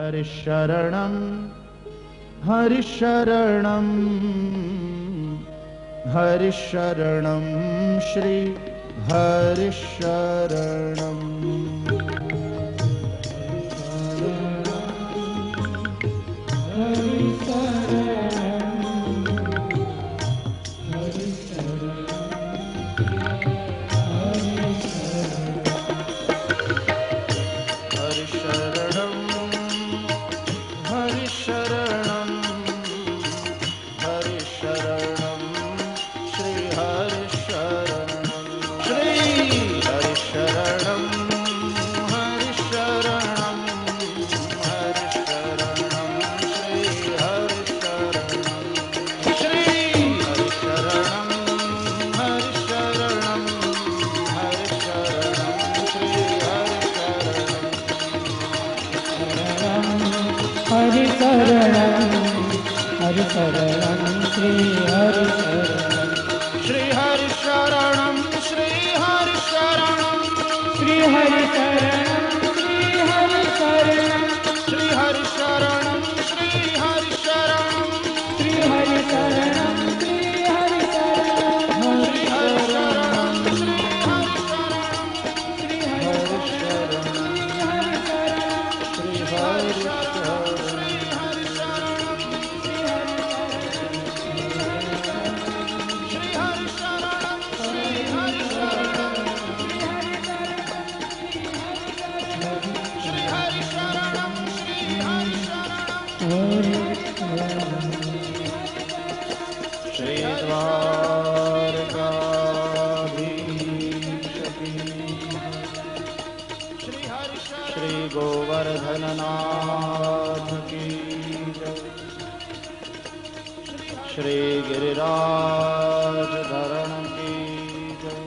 हरिशरणं हरिशरणं हरिशरणं श्री हरिशरणं हरिशरणं श्री हरिशरणं श्री हरिशरणं श्री हरिशरणं श्री हरिशरणं श्री हरिशरणं श्री हरिशरणं श्री हरिशरणं श्री हरिशरणं श्री हरिशरणं श्री हरिशरणं श्री श्री गोवर्धननाथ की जय। श्री गिरिराज धरण की जय।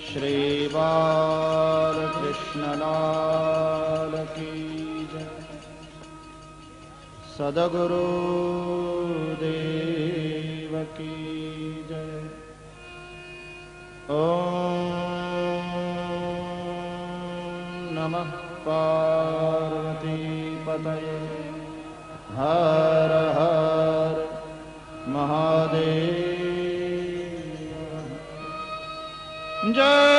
श्री बालकृष्णलाल की जय। सद्गुरु देव की जय। ओम नमः पार्वती पतये हर हर महादेव। जय